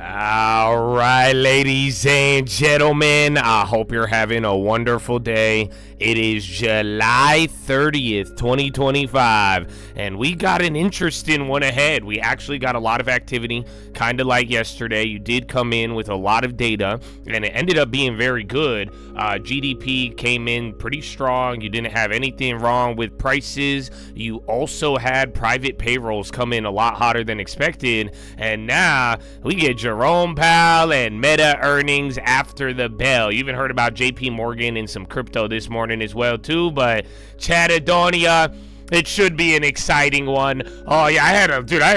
All right, ladies and gentlemen, I hope you're having a wonderful day. It is July 30th, 2025, and we got an interesting one ahead. We actually got a lot of activity, kind of like yesterday. You did come in with a lot of data, and it ended up being very good. GDP came in pretty strong. You didn't have anything wrong with prices. You also had private payrolls come in a lot hotter than expected, and now we get Jerome Powell and Meta earnings after the bell. You even heard about JP Morgan and some crypto this morning as well too, but Chatadonia, it should be an exciting one. Oh yeah, I had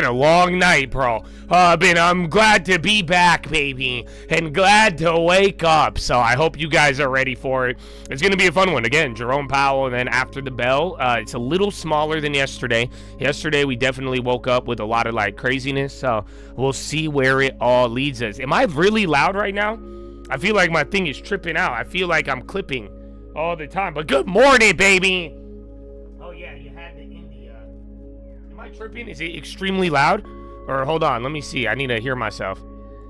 a long night, bro. I'm glad to be back, baby, and glad to wake up. So I hope you guys are ready for it. It's gonna be a fun one. Again, Jerome Powell, and then after the bell. It's a little smaller than yesterday. Yesterday we definitely woke up with a lot of like craziness. So we'll see where it all leads us. Am I really loud right now? I feel like my thing is tripping out. I feel like I'm clipping all the time. But good morning, baby. Oh yeah, you had the India. Am I tripping? Is it extremely loud? Or hold on, let me see. I need to hear myself.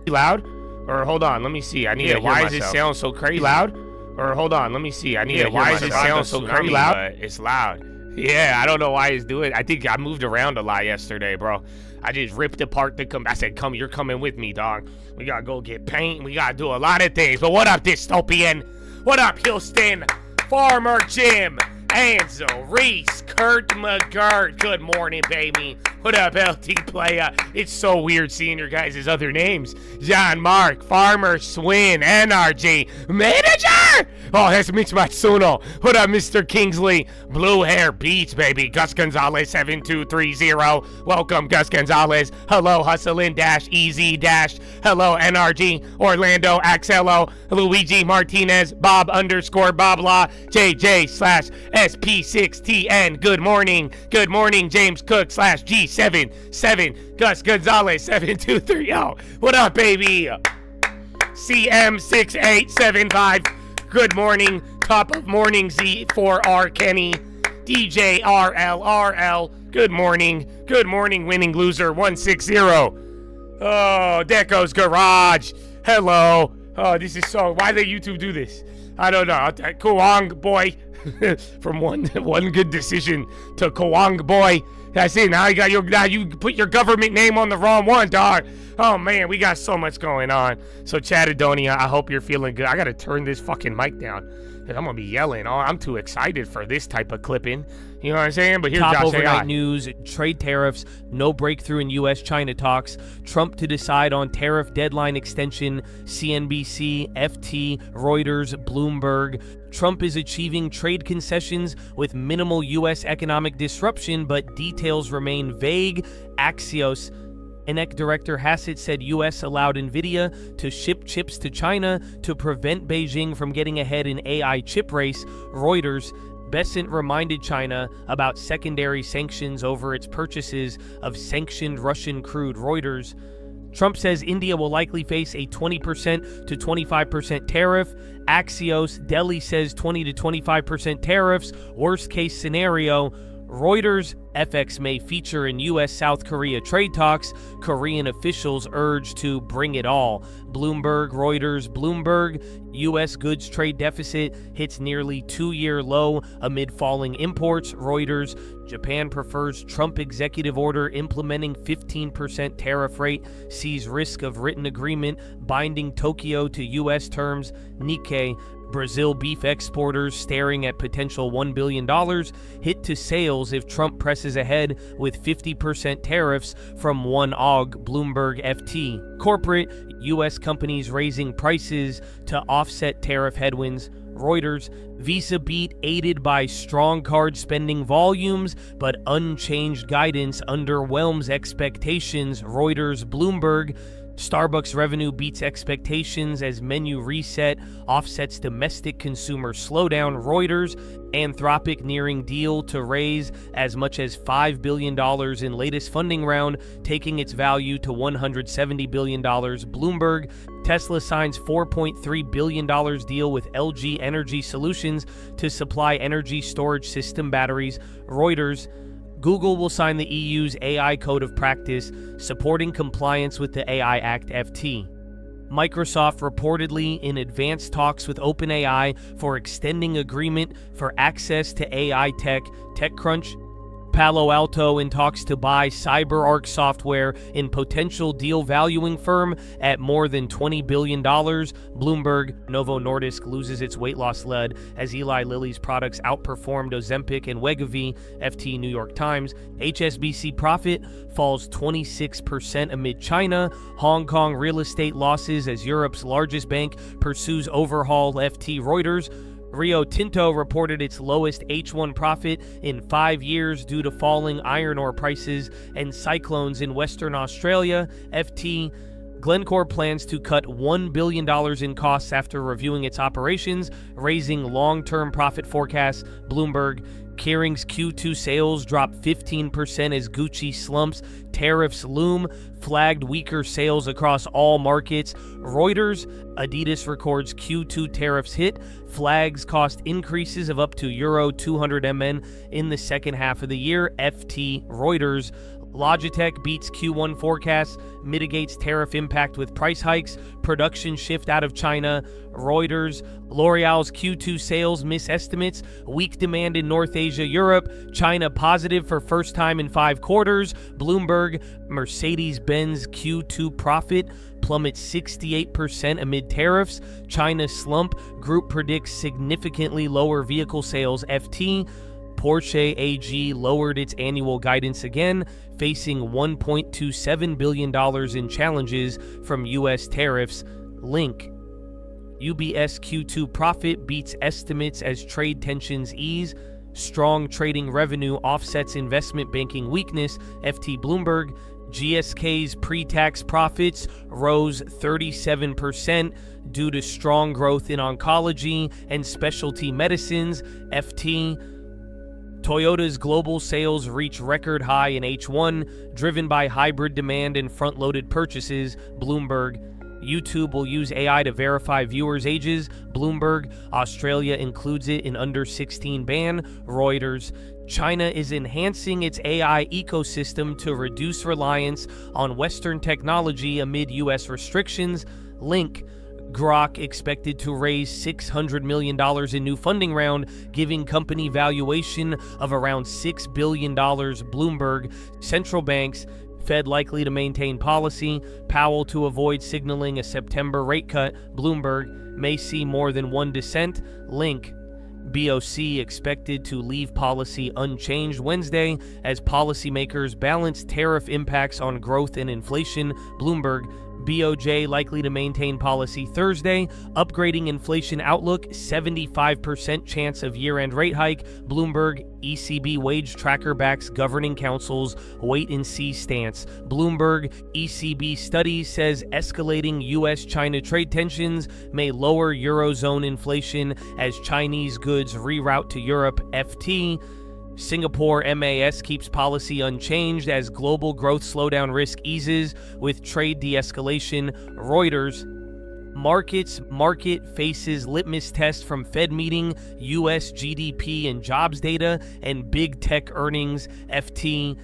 Loud? Or hold on, let me see. I need to hear myself. Why does it sound so crazy? Loud? Or hold on, let me see. I need to hear myself. Why does it sound so crazy loud? It's loud. Yeah, I don't know why it's doing it. I think I moved around a lot yesterday, bro. I just ripped apart the I said, come, you're coming with me, dog. We gotta go get paint. We gotta do a lot of things. But what up, dystopian? What up, Houston? Farmer Jim, Ansel, Reese, Kurt McGirt. Good morning, baby. What up, LT Playa? It's so weird seeing your guys' other names. John Mark, Farmer Swin, NRG, Manager! Oh, that's Mitch Matsuno. What up, Mr. Kingsley? Blue Hair Beats, baby. Gus Gonzalez, 7230. Welcome, Gus Gonzalez. Hello, Hustlin' Dash, Easy Dash. Hello, NRG, Orlando, Axello, Luigi Martinez, Bob _ Bob Law, JJ / SP6TN. Good morning. Good morning, James Cook / G77. Gus Gonzalez, 7230. What up, baby? CM6875. Good morning. Top of morning, Z4R Kenny. DJ RLRL. Good morning. Good morning, winning loser 160. Oh, Deco's Garage. Hello. Oh, this is so. Why did YouTube do this? I don't know. Kawang boy. From one good decision to Kawang boy. That's it. Now you put your government name on the wrong one, dog. Oh man, we got so much going on. So Chatadonia, I hope you're feeling good. I gotta turn this fucking mic down, cause I'm gonna be yelling. Oh, I'm too excited for this type of clipping. You know what I'm saying? But here's Top Josh overnight news, trade tariffs, no breakthrough in U.S.-China talks, Trump to decide on tariff deadline extension, CNBC, FT, Reuters, Bloomberg. Trump is achieving trade concessions with minimal U.S. economic disruption, but details remain vague. Axios. INEC Director Hassett said U.S. allowed NVIDIA to ship chips to China to prevent Beijing from getting ahead in AI chip race. Reuters. Bessent reminded China about secondary sanctions over its purchases of sanctioned Russian crude. Reuters. Trump says India will likely face a 20% to 25% tariff. Axios. Delhi says 20 to 25% tariffs. Worst case scenario. Reuters. FX may feature in U.S.-South Korea trade talks. Korean officials urge to bring it all. Bloomberg, Reuters, Bloomberg. U.S. goods trade deficit hits nearly two-year low amid falling imports. Reuters. Japan prefers Trump executive order implementing 15% tariff rate. Sees risk of written agreement binding Tokyo to U.S. terms. Nikkei. Brazil beef exporters staring at potential $1 billion hit to sales if Trump presses ahead with 50% tariffs from 1 Aug. Bloomberg FT. Corporate, U.S. companies raising prices to offset tariff headwinds. Reuters. Visa beat aided by strong card spending volumes, but unchanged guidance underwhelms expectations. Reuters. Bloomberg. Starbucks revenue beats expectations as menu reset offsets domestic consumer slowdown. Reuters. Anthropic nearing deal to raise as much as $5 billion in latest funding round, taking its value to $170 billion. Bloomberg. Tesla signs $4.3 billion deal with LG Energy Solutions to supply energy storage system batteries. Reuters. Google will sign the EU's AI Code of Practice, supporting compliance with the AI Act FT. Microsoft reportedly in advanced talks with OpenAI for extending agreement for access to AI tech. TechCrunch. Palo Alto in talks to buy CyberArk software in potential deal valuing firm at more than $20 billion. Bloomberg. Novo Nordisk loses its weight loss lead as Eli Lilly's products outperformed Ozempic and Wegovy. FT New York Times. HSBC profit falls 26% amid China. Hong Kong real estate losses as Europe's largest bank pursues overhaul. FT Reuters. Rio Tinto reported its lowest H1 profit in 5 years due to falling iron ore prices and cyclones in Western Australia. FT. Glencore plans to cut $1 billion in costs after reviewing its operations, raising long-term profit forecasts. Bloomberg. Kering's Q2 sales dropped 15% as Gucci slumps. Tariffs loom. Flagged weaker sales across all markets. Reuters. Adidas records Q2 tariffs hit. Flags cost increases of up to Euro 200 MN in the second half of the year. FT Reuters. Logitech beats Q1 forecasts, mitigates tariff impact with price hikes, production shift out of China. Reuters. L'Oreal's Q2 sales miss estimates, weak demand in North Asia, Europe, China positive for first time in 5 quarters. Bloomberg. Mercedes-Benz Q2 profit plummets 68% amid tariffs. China slump, group predicts significantly lower vehicle sales. FT. Porsche AG lowered its annual guidance again, facing $1.27 billion in challenges from U.S. tariffs. Link. UBS Q2 profit beats estimates as trade tensions ease. Strong trading revenue offsets investment banking weakness. FT Bloomberg. GSK's pre-tax profits rose 37% due to strong growth in oncology and specialty medicines. FT. Toyota's global sales reach record high in H1, driven by hybrid demand and front-loaded purchases. Bloomberg. YouTube will use AI to verify viewers' ages. Bloomberg. Australia includes it in under 16 ban. Reuters. China is enhancing its AI ecosystem to reduce reliance on Western technology amid U.S. restrictions. Link. Grok expected to raise $600 million in new funding round, giving company valuation of around $6 billion. Bloomberg. Central banks. Fed likely to maintain policy. Powell to avoid signaling a September rate cut. Bloomberg. May see more than one dissent. Link. BOC expected to leave policy unchanged Wednesday as policymakers balance tariff impacts on growth and inflation. Bloomberg. BOJ likely to maintain policy Thursday, upgrading inflation outlook, 75% chance of year-end rate hike. Bloomberg. ECB wage tracker backs governing council's wait-and-see stance. Bloomberg. ECB study says escalating U.S.-China trade tensions may lower Eurozone inflation as Chinese goods reroute to Europe. FT. Singapore MAS keeps policy unchanged as global growth slowdown risk eases with trade de-escalation. Reuters. Market faces litmus test from Fed meeting, U.S. GDP and jobs data, and big tech earnings. FT.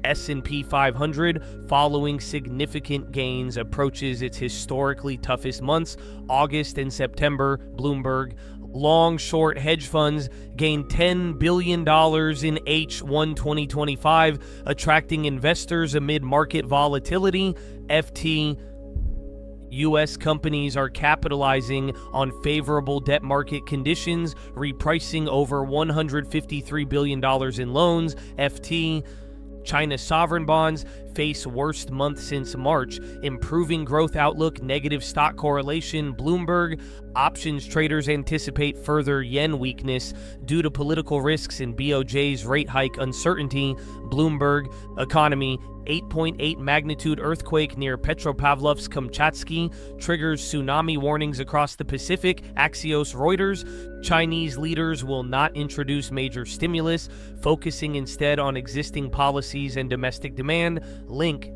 S&P 500, following significant gains, approaches its historically toughest months, August and September. Bloomberg. Long-short hedge funds gained $10 billion in H1 2025, attracting investors amid market volatility. FT. U.S. companies are capitalizing on favorable debt market conditions, repricing over $153 billion in loans. FT. China sovereign bonds face worst month since March, improving growth outlook, negative stock correlation. Bloomberg. Options traders anticipate further yen weakness due to political risks and BOJ's rate hike uncertainty. Bloomberg. Economy. 8.8 magnitude earthquake near Petropavlovsk-Kamchatsky triggers tsunami warnings across the Pacific. Axios. Reuters. Chinese leaders will not introduce major stimulus, focusing instead on existing policies and domestic demand. Link.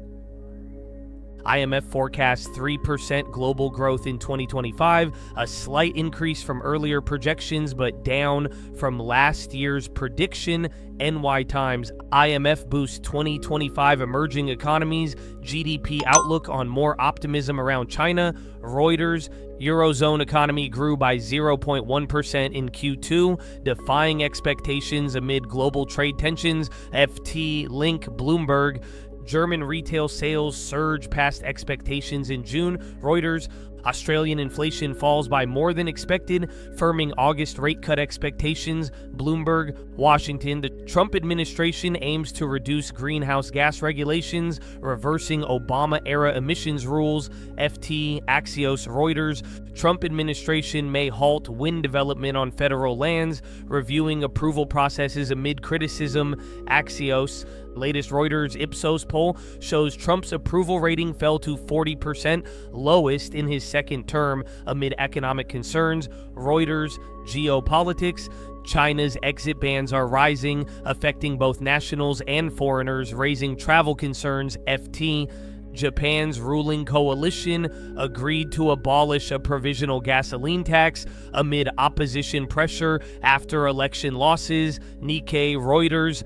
IMF forecasts 3% global growth in 2025, a slight increase from earlier projections, but down from last year's prediction. NY Times, IMF boosts 2025 emerging economies, GDP outlook on more optimism around China. Reuters, Eurozone economy grew by 0.1% in Q2, defying expectations amid global trade tensions. FT, Link, Bloomberg, German retail sales surge past expectations in June. Reuters, Australian inflation falls by more than expected, firming August rate cut expectations. Bloomberg, Washington, the Trump administration aims to reduce greenhouse gas regulations, reversing Obama-era emissions rules. FT, Axios, Reuters, Trump administration may halt wind development on federal lands, reviewing approval processes amid criticism. Axios, latest Reuters Ipsos poll shows Trump's approval rating fell to 40%, lowest in his second term amid economic concerns. Reuters, geopolitics, China's exit bans are rising, affecting both nationals and foreigners, raising travel concerns. FT, Japan's ruling coalition agreed to abolish a provisional gasoline tax amid opposition pressure after election losses. Nikkei, Reuters,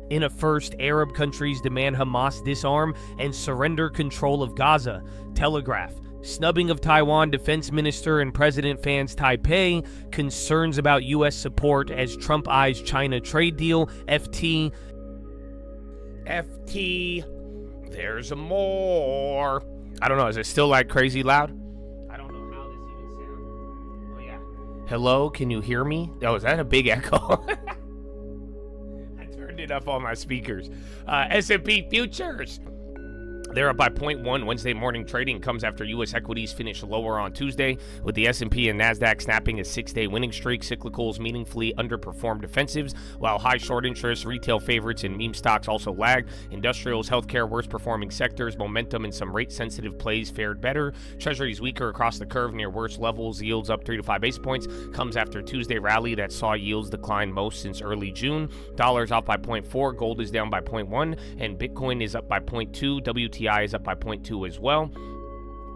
in a first, Arab countries demand Hamas disarm and surrender control of Gaza. Telegraph, snubbing of Taiwan defense minister and president fans Taipei, concerns about U.S. support as Trump eyes China trade deal. FT, there's more. I don't know, is it still like crazy loud? I don't know how this even sounds. Oh yeah. Hello, can you hear me? Oh, is that a big echo? It up on my speakers. S&P futures, they're up by 0.1. Wednesday morning trading comes after U.S. equities finished lower on Tuesday, with the S&P and NASDAQ snapping a 6-day winning streak. Cyclicals meaningfully underperformed defensives, while high short interest, retail favorites, and meme stocks also lagged. Industrials, healthcare, worst performing sectors. Momentum in some rate-sensitive plays fared better. Treasuries weaker across the curve near worst levels. Yields up 3 to 5 basis points. Comes after Tuesday rally that saw yields decline most since early June. Dollars off by 0.4. Gold is down by 0.1. And Bitcoin is up by 0.2. WTI is up by 0.2 as well.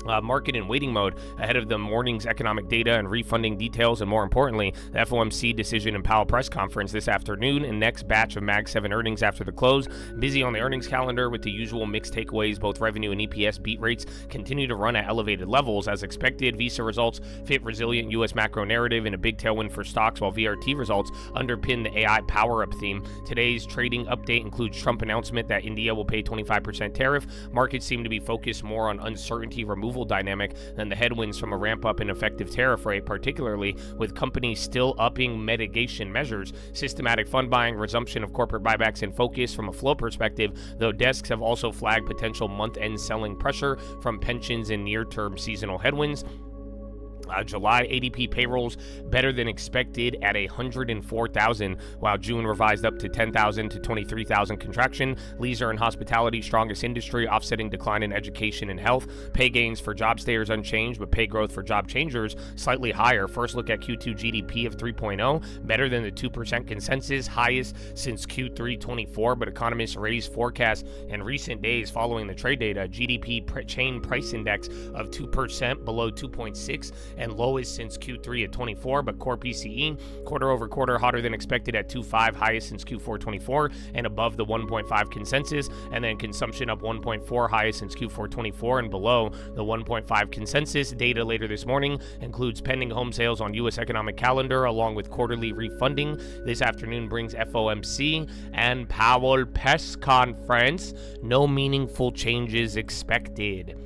Market in waiting mode ahead of the morning's economic data and refunding details, and more importantly, the FOMC decision and Powell press conference this afternoon and next batch of Mag 7 earnings after the close. Busy on the earnings calendar with the usual mixed takeaways. Both revenue and EPS beat rates continue to run at elevated levels. As expected, Visa results fit resilient U.S. macro narrative and a big tailwind for stocks, while VRT results underpin the AI power-up theme. Today's trading update includes Trump announcement that India will pay 25% tariff. Markets seem to be focused more on uncertainty removal dynamic than the headwinds from a ramp up in effective tariff rate, particularly with companies still upping mitigation measures. Systematic fund buying, resumption of corporate buybacks in focus from a flow perspective, though desks have also flagged potential month-end selling pressure from pensions and near-term seasonal headwinds. July ADP payrolls better than expected at 104,000, while June revised up to 10,000 to 23,000 contraction. Leisure and hospitality, strongest industry, offsetting decline in education and health. Pay gains for job stayers unchanged, but pay growth for job changers slightly higher. First look at Q2 GDP of 3.0, better than the 2% consensus, highest since Q3 24, but economists raised forecasts in recent days following the trade data. GDP chain price index of 2%, below 2.6, and lowest since Q3 at 24, but core PCE quarter over quarter hotter than expected at 2.5, highest since Q4 24 and above the 1.5 consensus. And then consumption up 1.4, highest since Q4 24 and below the 1.5 consensus. Data later this morning includes pending home sales on U.S. economic calendar along with quarterly refunding. This afternoon brings FOMC and Powell press conference. No meaningful changes expected.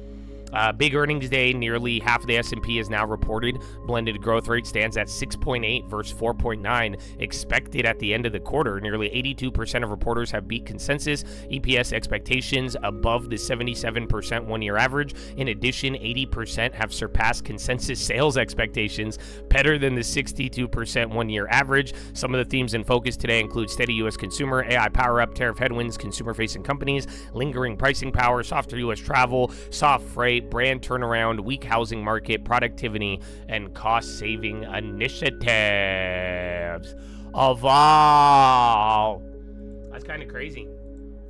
Big earnings day, nearly half of the S&P is now reported. Blended growth rate stands at 6.8 versus 4.9 expected at the end of the quarter. Nearly 82% of reporters have beat consensus. EPS expectations above the 77% one-year average. In addition, 80% have surpassed consensus sales expectations, better than the 62% one-year average. Some of the themes in focus today include steady U.S. consumer, AI power-up, tariff headwinds, consumer-facing companies, lingering pricing power, softer U.S. travel, soft freight, brand turnaround, weak housing market, productivity, and cost-saving initiatives. Of all. That's kind of crazy.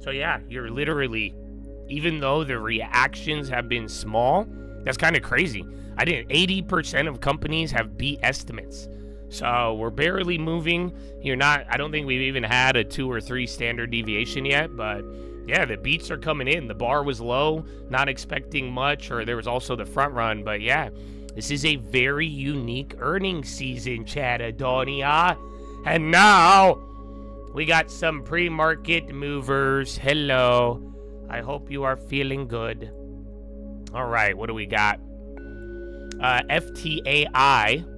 So yeah, you're literally even though the reactions have been small. That's kind of crazy. 80% of companies have beat estimates. So we're barely moving. I don't think we've even had a 2 or 3 standard deviation yet, but yeah, the beats are coming in. The bar was low, not expecting much, or there was also the front run, but yeah, this is a very unique earnings season, Chatadonia. And now we got some pre-market movers. Hello. I hope you are feeling good. All right, what do we got? FTAI.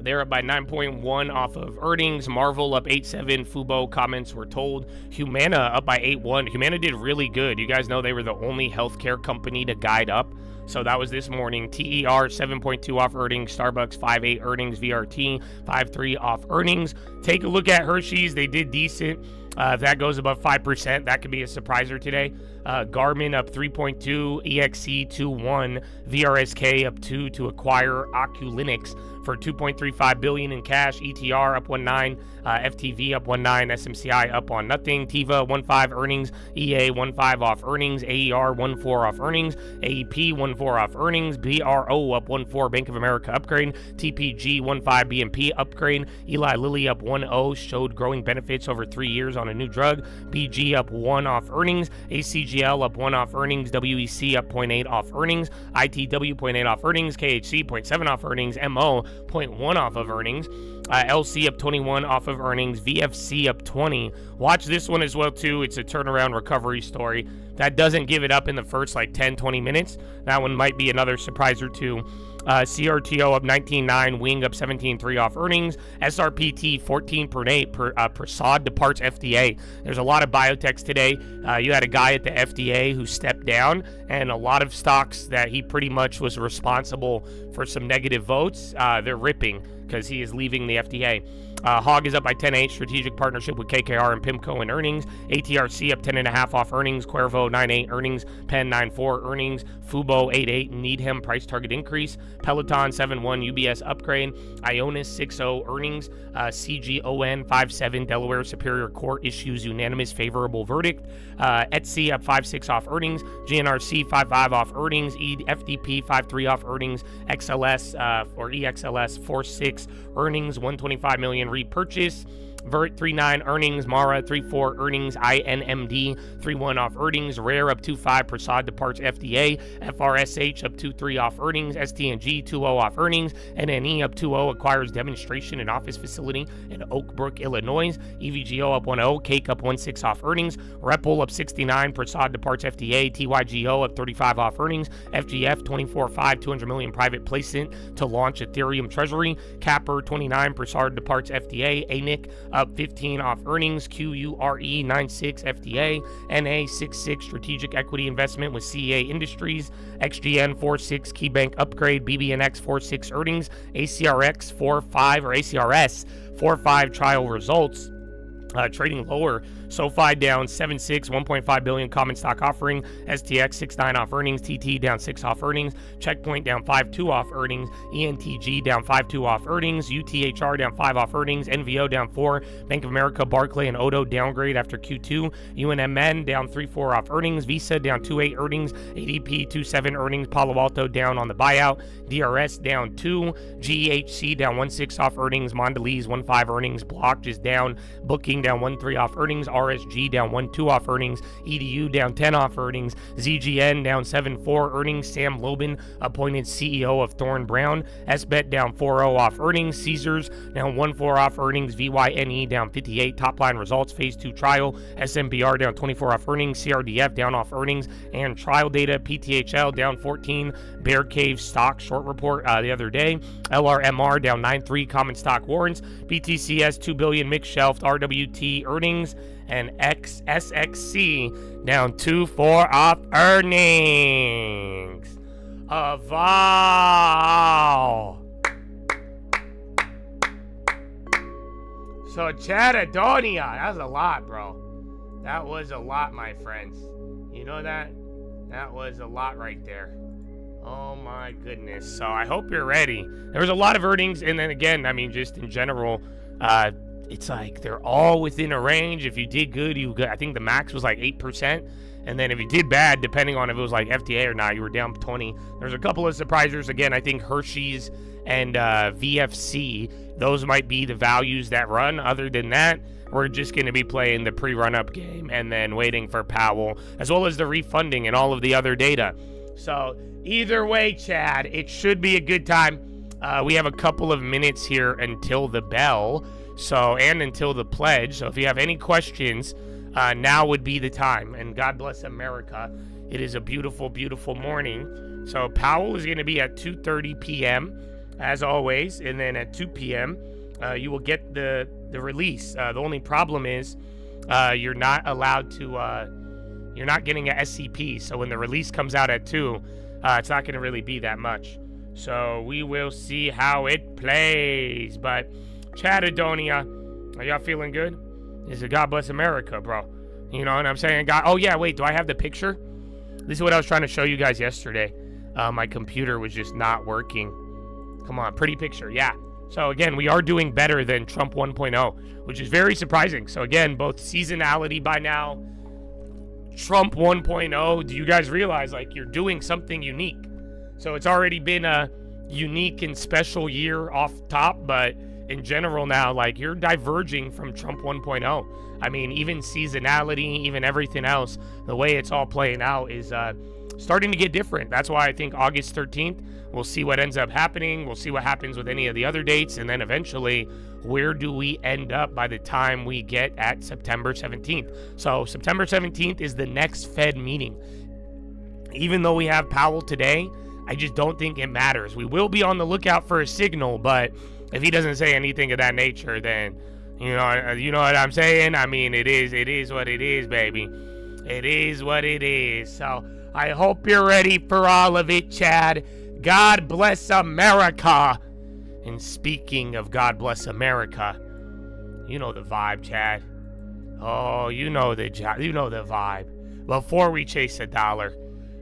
They're up by 9.1 off of earnings. Marvel up 8.7. Fubo comments were told. Humana up by 8.1. Humana did really good. You guys know they were the only healthcare company to guide up. So that was this morning. TER 7.2 off earnings. Starbucks 5.8 earnings. VRT 5.3 off earnings. Take a look at Hershey's. They did decent. If that goes above 5%, that could be a surpriser today. Garmin up 3.2, EXC 2.1, VRSK up 2 to acquire Oculinix for $2.35 billion in cash. ETR up 1.9, FTV up 1.9, SMCI up on nothing. Tiva 1.5 earnings, EA 1.5 off earnings, AER 1.4 off earnings, AEP 1.4 off earnings, BRO up 1.4, Bank of America upgrade, TPG 1.5 BMP upgrade, Eli Lilly up 1.0, showed growing benefits over 3 years on a new drug. BG up 1 off earnings, ACGL up 1 off earnings, WEC up 0.8 off earnings, ITW 0.8 off earnings, KHC 0.7 off earnings, MO 0.1 off of earnings, LC up 21 off of earnings, VFC up 20. Watch this one as well too. It's a turnaround recovery story that doesn't give it up in the first like 10-20 minutes. That one might be another surprise or two. CRTO up 19.9, Wing up 17.3 off earnings, SRPT 14.8, Prasad departs FDA. There's a lot of biotechs today. You had a guy at the FDA who stepped down, and a lot of stocks that he pretty much was responsible for some negative votes, they're ripping because he is leaving the FDA. Hog is up by 10.8, strategic partnership with KKR and PIMCO in earnings. ATRC up 10.5 off earnings. Cuervo 9.8 earnings. Penn 9.4 earnings. Fubo 8.8 Needham price target increase. Peloton 7.1 UBS upgrade. Ionis 6.0 earnings. CGON 5.7 Delaware Superior Court issues unanimous favorable verdict. Etsy up 5.6 off earnings. GNRC 5.5 off earnings. FDP 5.3 off earnings. XLS or EXLS 4.6 earnings. 125 million repurchase. Vert 3.9 earnings, Mara 3.4 earnings, INMD 3.1 off earnings, Rare up 2.5, Prasad departs FDA, FRSH up 2.3 off earnings, STNG 2.0 off earnings, NNE up 2.0 acquires demonstration and office facility in Oak Brook, Illinois, EVGO up 1.0, Cake up 1.6 off earnings, Repul up 69, Prasad departs FDA, TYGO up 35 off earnings, FGF 24.5, 200 million private placement to launch Ethereum Treasury, Capper 29, Prasad departs FDA, ANIC up 15 off earnings, QURE 96 FDA, NA 66 strategic equity investment with CEA Industries, XGN 46 KeyBank upgrade, BBNX 46 earnings, ACRX 45 or ACRS 45 trial results. Trading lower, SoFi down 7.6, 1.5 billion common stock offering, STX 6.9 off earnings, TT down 6 off earnings, Checkpoint down 5.2 off earnings, ENTG down 5.2 off earnings, UTHR down 5 off earnings, NVO down 4, Bank of America, Barclay, and Odo downgrade after Q2, UNMN down 3.4 off earnings, Visa down 2.8 earnings, ADP 2.7 earnings, Palo Alto down on the buyout, DRS down 2, GHC down 1.6 off earnings, Mondelez 1.5 earnings, Block just down, Booking down 1.3 off earnings, RSG down 1.2 off earnings, EDU down 10 off earnings, ZGN down 7.4 earnings, Sam Lobin appointed CEO of Thorne Brown, SBET down 4.0 off earnings, Caesars down 1.4 off earnings, VYNE down 58 top line results, phase 2 trial, SMBR down 24 off earnings, CRDF down off earnings and trial data, PTHL down 14, Bear Cave stock short report the other day, LRMR down 9.3 common stock warrants, BTCS 2 billion mixed shelved, RWT earnings, and SXC down 2.4 off earnings. Wow. So Chatadonia, that's a lot, bro. That was a lot, my friends. You know that? That was a lot right there. Oh my goodness. So I hope you're ready. There was a lot of earnings, and then again, I mean, just in general, it's like they're all within a range. If you did good, I think the max was like 8%. And then if you did bad, depending on if it was like FDA or not, you were down 20. There's a couple of surprisers. Again, I think Hershey's and VFC, those might be the values that run. Other than that, we're just going to be playing the pre-run-up game and then waiting for Powell, as well as the refunding and all of the other data. So either way, Chad, it should be a good time. We have a couple of minutes here until the bell, and until the pledge. So if you have any questions, now would be the time. And God bless America. It is a beautiful, beautiful morning. So Powell is going to be at 2:30 p.m. as always, and then at 2 p.m. You will get the release. The only problem is you're not allowed to. You're not getting a SCP. So when the release comes out at 2, it's not going to really be that much. So we will see how it plays. But Chadadonia, are y'all feeling good? It's a God bless America, bro. You know what I'm saying? God. Oh yeah, wait. Do I have the picture? This is what I was trying to show you guys yesterday. My computer was just not working. Come on, pretty picture. Yeah. So again, we are doing better than Trump 1.0, which is very surprising. So again, both seasonality by now, Trump 1.0, do you guys realize like you're doing something unique? So it's already been a unique and special year off top, but in general now, like you're diverging from Trump 1.0. I mean, even seasonality, even everything else, the way it's all playing out is starting to get different. That's why I think August 13th, we'll see what ends up happening. We'll see what happens with any of the other dates. And then eventually, where do we end up by the time we get at September 17th? So September 17th is the next Fed meeting. Even though we have Powell today, I just don't think it matters. We will be on the lookout for a signal, but if he doesn't say anything of that nature, then, you know what I'm saying? I mean, it is what it is, baby. It is what it is. So I hope you're ready for all of it, Chad. God bless America. And speaking of God bless America, you know the vibe, Chad. Oh, you know the vibe. Before we chase a dollar,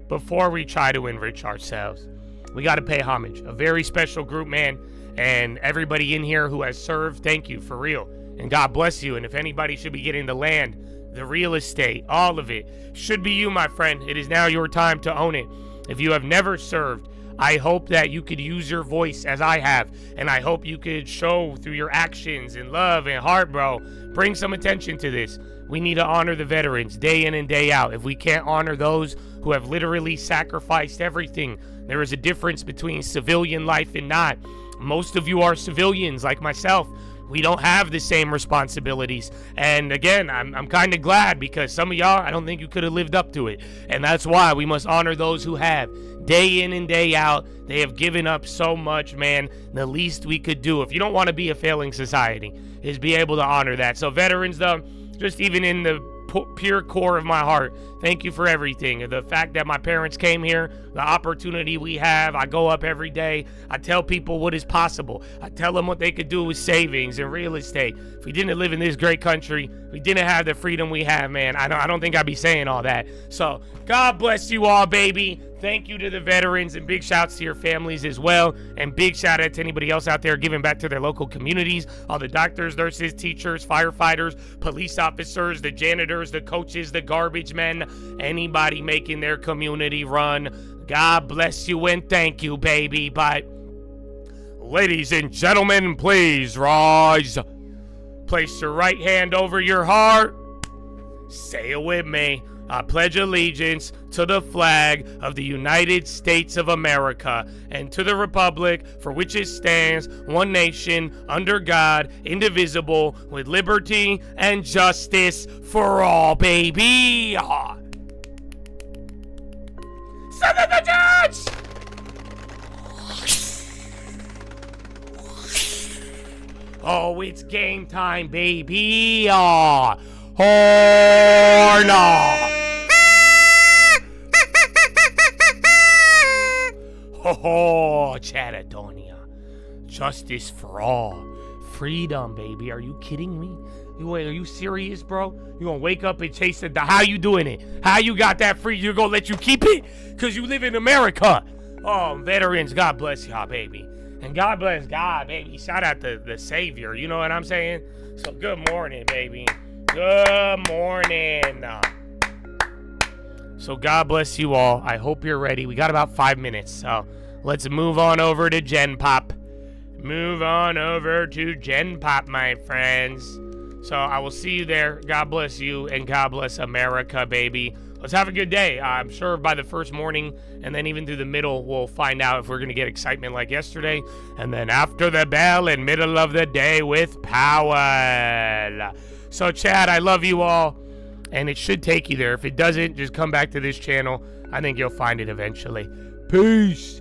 before we try to enrich ourselves, we got to pay homage. A very special group, man. And everybody in here who has served, thank you, for real. And God bless you. And if anybody should be getting the land, the real estate, all of it, should be you, my friend. It is now your time to own it. If you have never served, I hope that you could use your voice as I have. And I hope you could show through your actions and love and heart, bro. Bring some attention to this. We need to honor the veterans day in and day out. If we can't honor those who have literally sacrificed everything, there is a difference between civilian life and not. Most of you are civilians like myself. We don't have the same responsibilities. And again, I'm kind of glad, because some of y'all, I don't think you could have lived up to it. And that's why we must honor those who have. Day in and day out, they have given up so much, man. The least we could do, if you don't want to be a failing society, is be able to honor that. So veterans, though, just even in the pure core of my heart, thank you for everything. The fact that my parents came here, the opportunity we have, I go up every day, I tell people what is possible. I tell them what they could do with savings and real estate. If we didn't live in this great country, we didn't have the freedom we have, man. I don't think I'd be saying all that. So God bless you all, baby. Thank you to the veterans, and big shouts to your families as well. And big shout out to anybody else out there giving back to their local communities. All the doctors, nurses, teachers, firefighters, police officers, the janitors, the coaches, the garbage men, anybody making their community run. God bless you and thank you, baby. But ladies and gentlemen, please rise. Place your right hand over your heart. Say it with me. I pledge allegiance to the flag of the United States of America and to the republic for which it stands, one nation, under God, indivisible, with liberty and justice for all, baby. Son of the judge! Oh, it's game time, baby. Oh, no. Oh, Chadadonia. Justice for all. Freedom, baby. Are you kidding me? Are you serious, bro? You gonna wake up and chase it? How you doing it? How you got that free? You're gonna let you keep it? Because you live in America. Oh, veterans, God bless y'all, baby. And God bless God, baby. Shout out to the Savior. You know what I'm saying? So good morning, baby. Good morning. So God bless you all. I hope you're ready. We got about 5 minutes, so let's move on over to Gen Pop. Move on over to Gen Pop, my friends. So I will see you there. God bless you, and God bless America, baby. Let's have a good day. I'm sure by the first morning, and then even through the middle, we'll find out if we're going to get excitement like yesterday. And then after the bell in middle of the day with Powell. So, Chad, I love you all. And it should take you there. If it doesn't, just come back to this channel. I think you'll find it eventually. Peace.